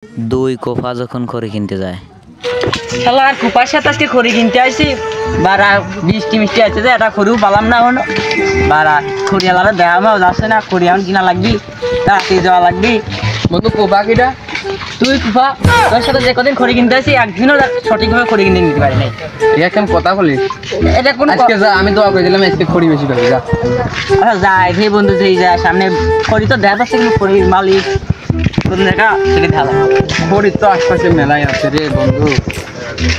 দুই কোফা যখন খড়ি কিনতে যায় শালা কোপার সাথে আজকে খড়ি কিনতে আসি বারা বৃষ্টি মিষ্টি আছে যে এটা খড়িও পালাম না এখন বারা খড়ি আলাদা দেওয়া মাও যাচ্ছে না খড়ি এখন কিনা লাগবি রাতে যাওয়া লাগবি বন্ধু কোপা কিটা তুই কোপা তোর সাথে যে কদিন খড়ি কিনতে আসি একদিনও সঠিকভাবে খড়ি কিনতে নিতে পারি নাই এখন কথা বলি এটা কোন আজকে যা আমি দোয়া করে দিলাম আজকে খড়ি বেশি পাবি যা আচ্ছা যাই হে বন্ধু যেই যায় সামনে খড়ি তো দেওয়া যাচ্ছে কিন্তু খড়ির মালিক কোন দেখা সেটা ঢালা খড়ি তো আশপাশে মেলাই আছে রে বন্ধু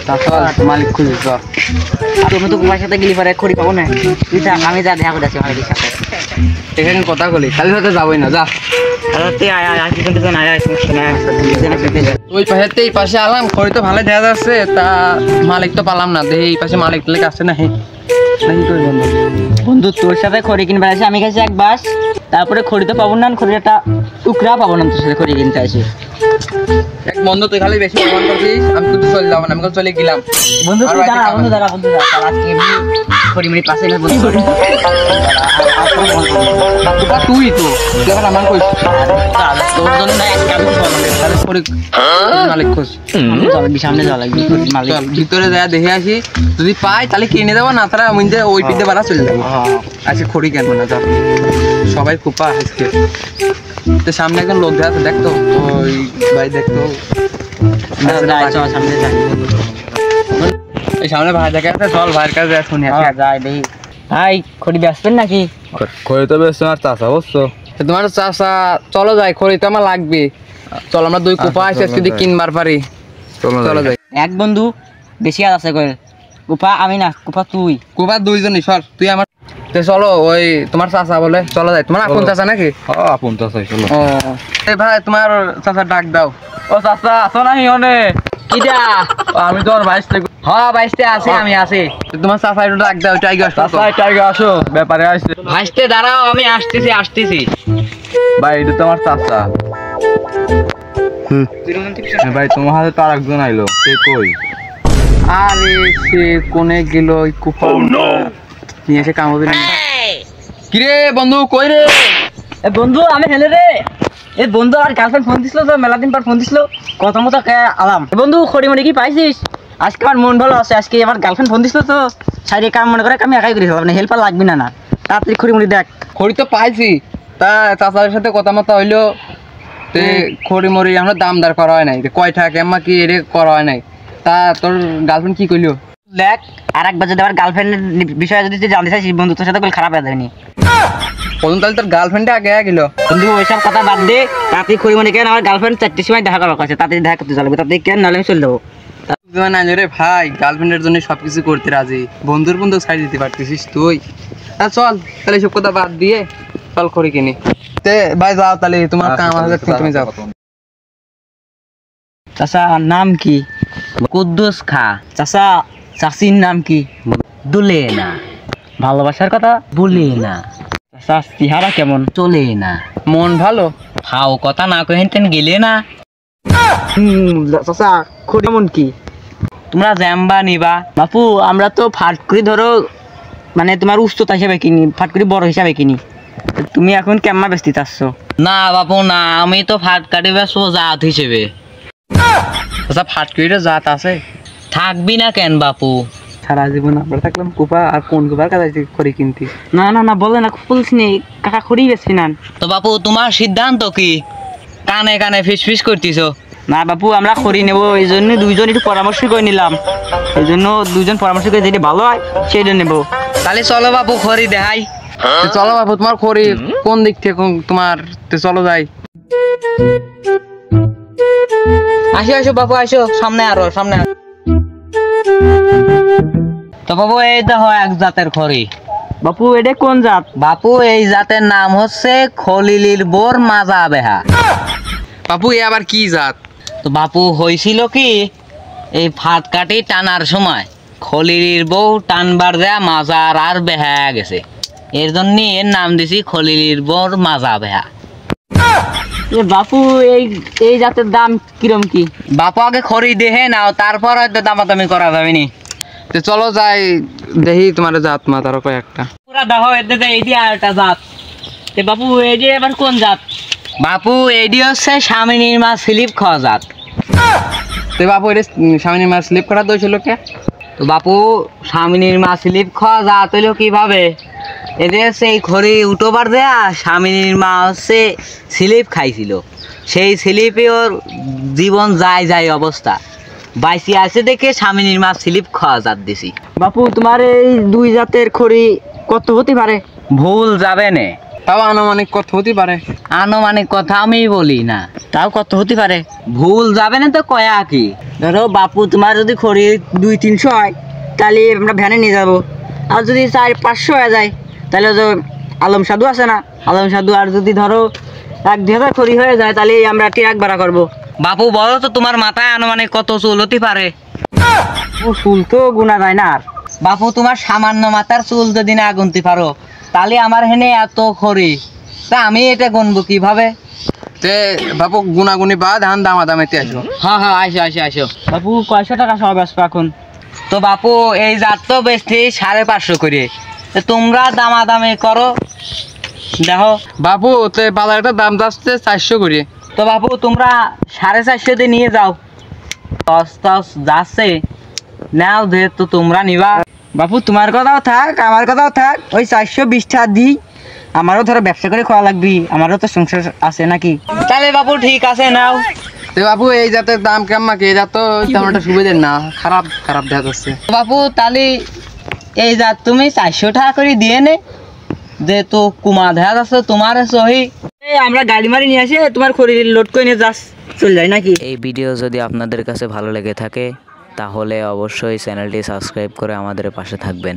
তাছাড়া মালিক খুঁজি তো তুমি তো কোপার সাথে গেলি পরে খড়ি পাবো না তুই যা আমি যা দেখা করে আছি মালিকের সাথে এখানে কথা বলি খালি সাথে যাবোই না যা ওই পাশে এই পাশে আলাম খড়ি তো ভালো দেখা যাচ্ছে তা মালিক তো পালাম না দেখি এই পাশে মালিক টালিক আসছে না নাকি কই বন্ধু বন্ধু তোর সাথে খড়ি কিনবে আসি আমি গেছি এক বাস তারপরে খড়ি তো পাবো না খড়ি একটা টুকরা পাবো না তোর সাথে খড়ি কিনতে আসি এক বন্ধু তুই খালি বেশি প্রমাণ করছিস আমি কিন্তু চলে যাবো না আমি চলে গেলাম বন্ধু তুই দাঁড়া বন্ধু দাঁড়া আজকে এমনি খড়ি মিনিট পাশে না বন্ধু তুই তো এখন আমার কইস তোর জন্য না এক কাজ তাহলে খড়ি মালিক খোঁজ সামনে যাওয়া লাগবে মালিক চল ভিতরে যা দেখে আসি যদি পাই তাহলে কিনে দেবো না তারা মিনতে ওই পিঠে বাড়া চলে যাবো আজকে খড়ি কেনবো না চল সবাই কুপা আজকে তো সামনে একজন লোক দেখা দেখতো ওই ভাই দেখতো সামনে যাই এই সামনে ভাই দেখা আছে চল ভাইয়ের কাছে শুনি যাই দেখি ভাই খড়ি বেচবেন নাকি খড়ি তো বেশ তোমার চাষা বুঝছো তোমার চাষা চলো যাই খড়ি তো আমার লাগবে চল আমরা দুই কুপা আসি আজকে যদি কিনবার পারি চলো যাই এক বন্ধু বেশি আর আছে কয়ে কুপা আমি না কুপা তুই কুপা দুইজনই সর তুই আমার চলো ওই তোমার চাষা বলে চলো যাই তোমার আপন চাষা নাকি আপন চাষা চলো ও এই ভাই তোমার চাষা ডাক দাও ও চাচা আছো না হিনে কিটা আমি তোমার বাইশটা হ্যাঁ বাইশতে আছে আমি আছি তোমার চাষা একটু ডাক দাও টাইগার টাইগার আসো ব্যাপারে আসছে ভাইস্তে দাঁড়াও আমি আসতেছি ভাই এটা তোমার চাষা ভাই তোমার হাতে তো আরেকজন আইলো সে কই আরে সে কোনে গেল ওই কুপা নিয়ে এসে কামড় দিল কিরে বন্ধু কই রে এ বন্ধু আমি হেলে রে এ বন্ধু আর গার্লফ্রেন্ড ফোন দিছিল তো মেলা দিন পর ফোন দিছিল কত মতো আলাম বন্ধু খড়ি মনে কি পাইছিস আজকে আমার মন ভালো আছে আজকে আমার গার্লফ্রেন্ড ফোন দিছিল তো সাইডে কাম মনে করে আমি একাই করেছিলাম মানে হেল্পার লাগবে না তাড়াতাড়ি খড়ি মুড়ি দেখ খড়ি তো পাইছি তা চাচাদের সাথে কথা মতো হইলো তে খড়ি মরি আমরা দাম দর করা হয় নাই কয় টাকা কেমন কি এর করা হয় নাই তা তোর গার্লফ্রেন্ড কি কইলো দেখ আর একবার যদি আমার গার্লফ্রেন্ডের বিষয়ে যদি তুই জানতে চাইছিস বন্ধু তোর সাথে কোনো খারাপ হয়ে যাবেনি প্রথম তাহলে তোর গার্লফ্রেন্ডে আগে গেল বন্ধু ওইসব কথা বাদ দে তাড়াতাড়ি খড়ি মনে কেন আমার গার্লফ্রেন্ড 4টের সময় দেখা করার কাছে তাড়াতাড়ি দেখা করতে চলবে তাড়াতাড়ি কেন নাহলে আমি চলে যাবো না রে ভাই গার্লফ্রেন্ডের জন্য সবকিছু করতে রাজি বন্ধুর বন্ধু ছাড় দিতে পারতেছিস তুই তা চল তাহলে সব কথা বাদ দিয়ে চল খড়ি কিনি তে ভাই যাও তাহলে তোমার কাম আছে তুমি যাও চাচা নাম কি কুদ্দুস খা চাচা চাচির নাম কি দুলে না ভালোবাসার কথা বলে না চাচা চেহারা কেমন চলে না মন ভালো হাও কথা না কই হেনতেন গেলে না চাচা খড়ি কেমন কি তোমরা জ্যাম্বা নিবা বাপু আমরা তো ফাটকুড়ি ধরো মানে তোমার উচ্চতা হিসাবে কিনি ফাটকুড়ি বড় হিসাবে কিনি তুমি এখন কেমন বেচতে চাচ্ছ না বাপু না আমি তো ফাট কাটি বেসবো জাত হিসেবে আচ্ছা ফাটকুড়িটা জাত আছে থাকবি না কেন বাপু সারা জীবন আমরা থাকলাম কুপা আর কোন কুপার কাছে খড়ি কিনতি না না না বলে না খুলছি নি কাকা খড়ি বেচবি না তো বাপু তোমার সিদ্ধান্ত কি কানে কানে ফিস ফিস করতিছো না বাপু আমরা খড়ি নেবো এই জন্য দুইজন একটু পরামর্শ করে নিলাম এই জন্য দুইজন পরামর্শ করে যেটা ভালো হয় সেটা নেবো তাহলে চলো বাপু খড়ি দেখাই চলো বাপু তোমার খড়ি কোন দিক থেকে তোমার চলো যাই আসো আসো বাপু আসো সামনে আরো সামনে তো বাবু এই দেখো এক জাতের খড়ি বাপু এটা কোন জাত বাপু এই জাতের নাম হচ্ছে খলিলির বোর মাজা বেহা বাপু এ আবার কি জাত তো বাপু হয়েছিল কি এই ফাট কাটি টানার সময় খলিলির বউ টানবার দেয়া মাজার আর বেহা গেছে এর জন্য এর নাম দিছি খলিলির বোর মাজা বেহা বাপু এই জাতের দাম কিরম কি বাপু আগে খড়ি দেহে নাও তারপর হয়তো দামাদামি করা যাবে নি চলো যাই দেখি তোমার জাত মা তার কয়েকটা পুরা দেখো এতে এই দিয়ে আর একটা জাত বাপু এই যে এবার কোন জাত বাপু এডি হচ্ছে স্বামিনীর মা স্লিপ খাওয়া জাত। তো বাপু এটা স্বামীর মাছ স্লিপ করা দইছিল কে? তো বাপু স্বামিনীর মা স্লিপ খাওয়া জাত হইলো কিভাবে, এদের সেই খড়ি উঠোবার দেয়া স্বামিনীর মা হচ্ছে স্লিপ খাইছিল, সেই স্লিপে ওর জীবন যায় যায় অবস্থা, বাইসি আছে দেখে স্বামিনীর মা স্লিপ খাওয়া জাত দিছি। বাপু তোমার এই দুই জাতের খড়ি কত হতে পারে? ভুল যাবে না, তাও আনুমানিক কত হতে পারে? আনুমানিক কথা আমি বলি না, তাও কত হতে পারে? ভুল যাবে না তো কয়া কি। ধরো বাপু তোমার যদি খড়ি 200-300 হয় তাহলে আমরা ভ্যানে নিয়ে যাব, আর যদি 400-500 হয়ে যায় তাহলে তো আলম সাধু আছে না, আলম সাধু, আর যদি ধরো 1-2,000 খড়ি হয়ে যায় তাহলে আমরা ট্রাক ভাড়া করবো। বাপু বলো তো তোমার মাথায় আনুমানিক কত চুল হতে পারে? ও চুল তো গুনা যায় না। আর বাপু তোমার সামান্য মাথার চুল যদি না গুনতে পারো তাহলে আমার হেনে এত খড়ি, তা আমি এটা গুনবো কিভাবে? তে বাপু গুনাগুনি বা ধান দামাদামিতে আসো। হ্যাঁ হ্যাঁ আসো আসো। বাপু 500 টাকা সব আসবে এখন। তো বাপু এই জাত তো বেশি 550 করে, তো তোমরা দামাদামি করো দেখো। বাপু তে বাজারটার দাম যাচ্ছে 400 করে। তো বাপু তোমরা 450 দিয়ে নিয়ে যাও, টস যাচ্ছে নাও, যেহেতু তোমরা নিবা। বাপু তোমার কথাও থাক আমার কথাও থাক, ওই 420 টাকা দিই, আমারও ধরো ব্যবসা করে খাওয়া লাগবে, আমারও তো সংসার আছে নাকি। তাহলে বাপু ঠিক আছে নাও। তো বাপু এই জাতের দাম কেমন কি? এই জাত তো তেমন একটা সুবিধের না, খারাপ খারাপ দেখা যাচ্ছে। বাপু তাহলে এই জাত তুমি 400 টাকা করে দিয়ে নে, যেহেতু কুমা দেখা যাচ্ছে তোমার সহি। আমরা গাড়ি মারি নিয়ে আসে তোমার খড়ি লোড করে নিয়ে যাস চলে যায় নাকি। এই ভিডিও যদি আপনাদের কাছে ভালো লেগে থাকে তাহলে অবশ্যই চ্যানেলটি সাবস্ক্রাইব করে আমাদের পাশে থাকবেন।